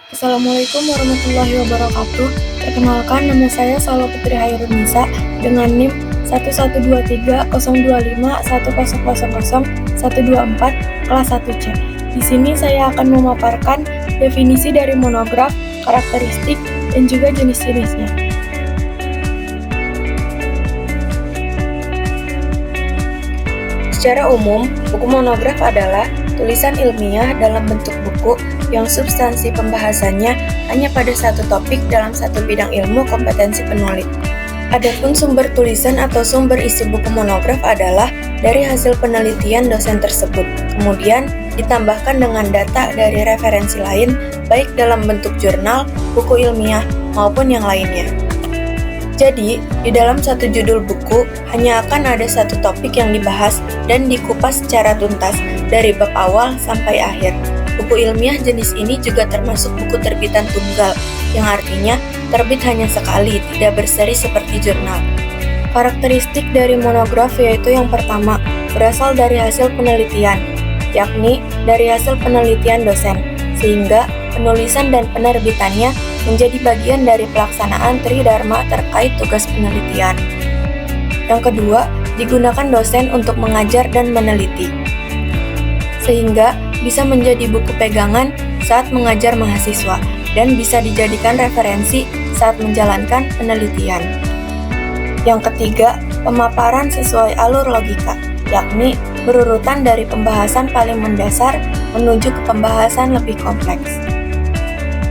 Assalamualaikum warahmatullahi wabarakatuh. Perkenalkan, nama saya Salwa Putri Hairunisa dengan NIM 112302510000124 kelas 1C. Di sini saya akan memaparkan definisi dari monograf, karakteristik, dan juga jenis-jenisnya. Secara umum, buku monograf adalah tulisan ilmiah dalam bentuk buku yang substansi pembahasannya hanya pada satu topik dalam satu bidang ilmu kompetensi penulis. Adapun sumber tulisan atau sumber isi buku monograf adalah dari hasil penelitian dosen tersebut, kemudian ditambahkan dengan data dari referensi lain, baik dalam bentuk jurnal, buku ilmiah, maupun yang lainnya. Jadi, di dalam satu judul buku, hanya akan ada satu topik yang dibahas dan dikupas secara tuntas dari bab awal sampai akhir. Buku ilmiah jenis ini juga termasuk buku terbitan tunggal, yang artinya terbit hanya sekali, tidak berseri seperti jurnal. Karakteristik dari monograf yaitu yang pertama, berasal dari hasil penelitian, yakni dari hasil penelitian dosen, sehingga penulisan dan penerbitannya menjadi bagian dari pelaksanaan tridharma terkait tugas penelitian. Yang kedua, digunakan dosen untuk mengajar dan meneliti, sehingga bisa menjadi buku pegangan saat mengajar mahasiswa dan bisa dijadikan referensi saat menjalankan penelitian. Yang ketiga, pemaparan sesuai alur logika, yakni berurutan dari pembahasan paling mendasar menuju ke pembahasan lebih kompleks.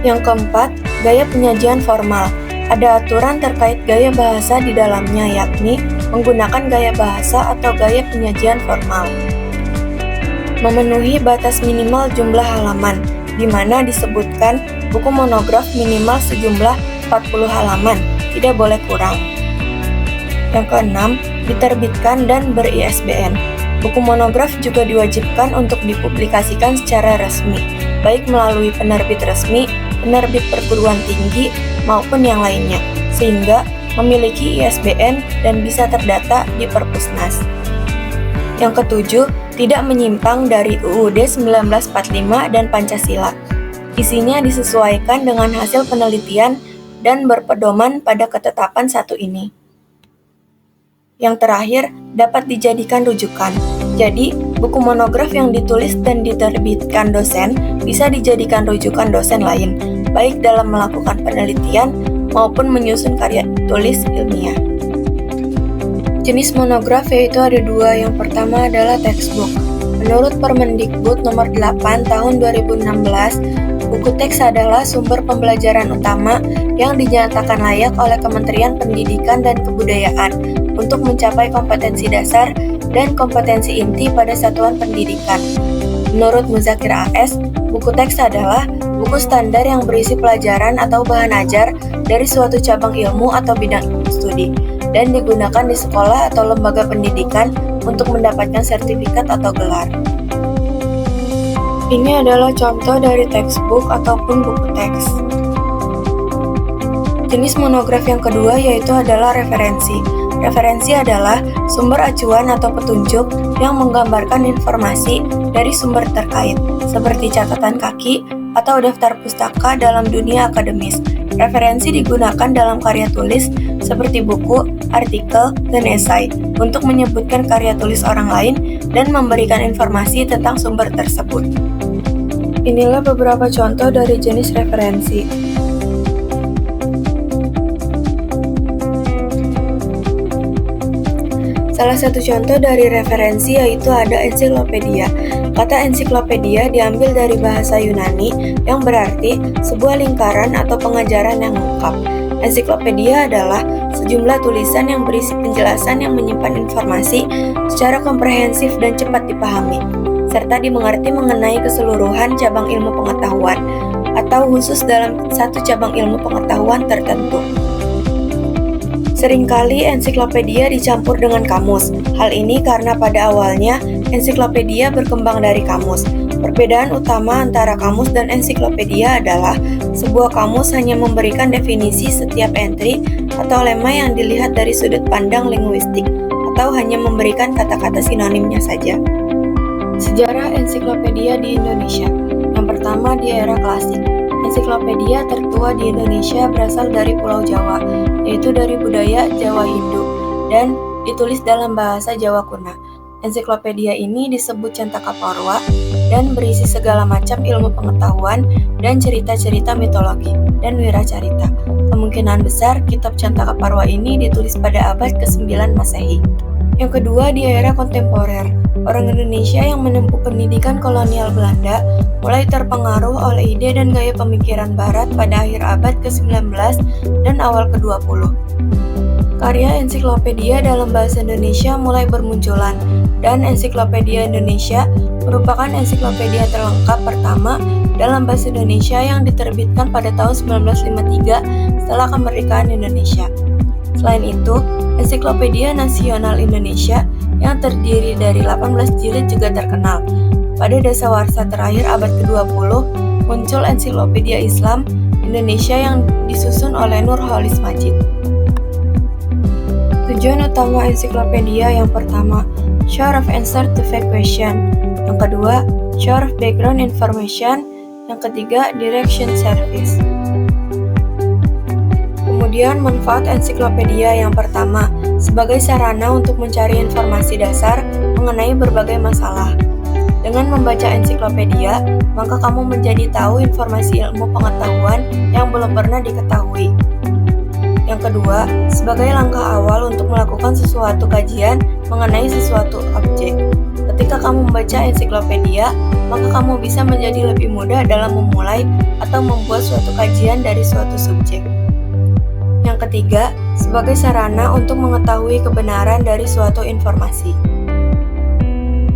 Yang keempat, gaya penyajian formal. Ada aturan terkait gaya bahasa di dalamnya, yakni menggunakan gaya bahasa atau gaya penyajian formal. Memenuhi batas minimal jumlah halaman, di mana disebutkan buku monograf minimal sejumlah 40 halaman, tidak boleh kurang. Yang keenam, diterbitkan dan ber-ISBN. Buku monograf juga diwajibkan untuk dipublikasikan secara resmi, baik melalui penerbit resmi, penerbit perguruan tinggi, maupun yang lainnya, sehingga memiliki ISBN dan bisa terdata di Perpusnas. Yang ketujuh, tidak menyimpang dari UUD 1945 dan Pancasila. Isinya disesuaikan dengan hasil penelitian dan berpedoman pada ketetapan satu ini. Yang terakhir, dapat dijadikan rujukan. Jadi, buku monograf yang ditulis dan diterbitkan dosen bisa dijadikan rujukan dosen lain, baik dalam melakukan penelitian maupun menyusun karya tulis ilmiah. Jenis monograf yaitu ada dua. Yang pertama adalah textbook. Menurut Permendikbud nomor 8 tahun 2016, buku teks adalah sumber pembelajaran utama yang dinyatakan layak oleh Kementerian Pendidikan dan Kebudayaan untuk mencapai kompetensi dasar dan kompetensi inti pada satuan pendidikan. Menurut Muzakir AS, buku teks adalah buku standar yang berisi pelajaran atau bahan ajar dari suatu cabang ilmu atau bidang studi, dan digunakan di sekolah atau lembaga pendidikan untuk mendapatkan sertifikat atau gelar. Ini adalah contoh dari textbook ataupun buku teks. Jenis monograf yang kedua yaitu adalah referensi. Referensi adalah sumber acuan atau petunjuk yang menggambarkan informasi dari sumber terkait, seperti catatan kaki atau daftar pustaka dalam dunia akademis. Referensi digunakan dalam karya tulis seperti buku, artikel, dan esai untuk menyebutkan karya tulis orang lain dan memberikan informasi tentang sumber tersebut. Inilah beberapa contoh dari jenis referensi. Salah satu contoh dari referensi yaitu ada ensiklopedia. Kata ensiklopedia diambil dari bahasa Yunani yang berarti sebuah lingkaran atau pengajaran yang lengkap. Ensiklopedia adalah sejumlah tulisan yang berisi penjelasan yang menyimpan informasi secara komprehensif dan cepat dipahami, serta dimengerti mengenai keseluruhan cabang ilmu pengetahuan atau khusus dalam satu cabang ilmu pengetahuan tertentu. Seringkali ensiklopedia dicampur dengan kamus. Hal ini karena pada awalnya ensiklopedia berkembang dari kamus. Perbedaan utama antara kamus dan ensiklopedia adalah sebuah kamus hanya memberikan definisi setiap entry atau lema yang dilihat dari sudut pandang linguistik, atau hanya memberikan kata-kata sinonimnya saja. Sejarah ensiklopedia di Indonesia. Yang pertama, di era klasik. Ensiklopedia tertua di Indonesia berasal dari Pulau Jawa, yaitu dari budaya Jawa Hindu, dan ditulis dalam bahasa Jawa kuno. Ensiklopedia ini disebut Cantaka Parwa dan berisi segala macam ilmu pengetahuan dan cerita-cerita mitologi dan wiracarita. Kemungkinan besar kitab Cantaka Parwa ini ditulis pada abad ke-9 Masehi. Yang kedua, di era kontemporer, orang Indonesia yang menempuh pendidikan kolonial Belanda mulai terpengaruh oleh ide dan gaya pemikiran Barat pada akhir abad ke-19 dan awal ke-20. Karya ensiklopedia dalam bahasa Indonesia mulai bermunculan, dan Ensiklopedia Indonesia merupakan ensiklopedia terlengkap pertama dalam bahasa Indonesia yang diterbitkan pada tahun 1953 setelah kemerdekaan Indonesia. Selain itu, Ensiklopedia Nasional Indonesia yang terdiri dari 18 jilid juga terkenal. Pada dasawarsa terakhir abad ke-20, muncul Ensiklopedia Islam Indonesia yang disusun oleh Nurholis Majid. Tujuan utama ensiklopedia yang pertama, short of answer to fact question. Yang kedua, short of background information. Yang ketiga, direction service. Kemudian manfaat ensiklopedia yang pertama, sebagai sarana untuk mencari informasi dasar mengenai berbagai masalah. Dengan membaca ensiklopedia, maka kamu menjadi tahu informasi ilmu pengetahuan yang belum pernah diketahui. Yang kedua, sebagai langkah awal untuk melakukan sesuatu kajian mengenai sesuatu objek. Ketika kamu membaca ensiklopedia, maka kamu bisa menjadi lebih mudah dalam memulai atau membuat suatu kajian dari suatu subjek. Yang ketiga, sebagai sarana untuk mengetahui kebenaran dari suatu informasi.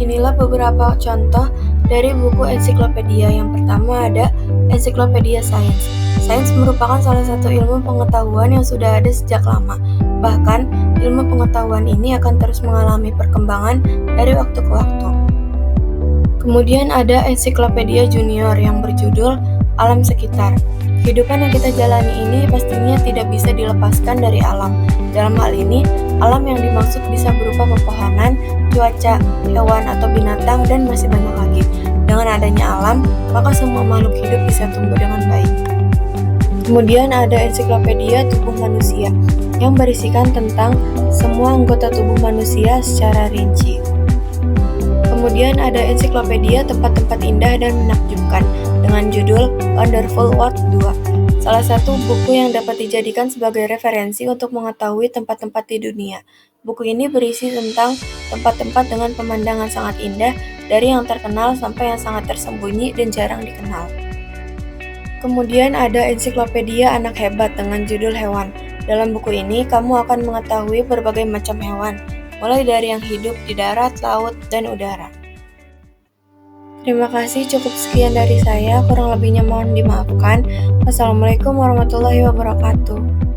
Inilah beberapa contoh dari buku ensiklopedia. Yang pertama ada Ensiklopedia Sains. Sains merupakan salah satu ilmu pengetahuan yang sudah ada sejak lama. Bahkan, ilmu pengetahuan ini akan terus mengalami perkembangan dari waktu ke waktu. Kemudian ada Ensiklopedia Junior yang berjudul Alam Sekitar. Kehidupan yang kita jalani ini pastinya tidak bisa dilepaskan dari alam. Dalam hal ini, alam yang dimaksud bisa berupa pepohonan, cuaca, hewan atau binatang, dan masih banyak lagi. Dengan adanya alam, maka semua makhluk hidup bisa tumbuh dengan baik. Kemudian ada Ensiklopedia Tubuh Manusia yang berisikan tentang semua anggota tubuh manusia secara rinci. Kemudian ada Ensiklopedia Tempat-tempat Indah dan Menakjubkan dengan judul Wonderful World 2. Salah satu buku yang dapat dijadikan sebagai referensi untuk mengetahui tempat-tempat di dunia. Buku ini berisi tentang tempat-tempat dengan pemandangan sangat indah, dari yang terkenal sampai yang sangat tersembunyi dan jarang dikenal. Kemudian ada Ensiklopedia Anak Hebat dengan judul Hewan. Dalam buku ini, kamu akan mengetahui berbagai macam hewan, mulai dari yang hidup di darat, laut, dan udara. Terima kasih, cukup sekian dari saya, kurang lebihnya mohon dimaafkan. Wassalamualaikum warahmatullahi wabarakatuh.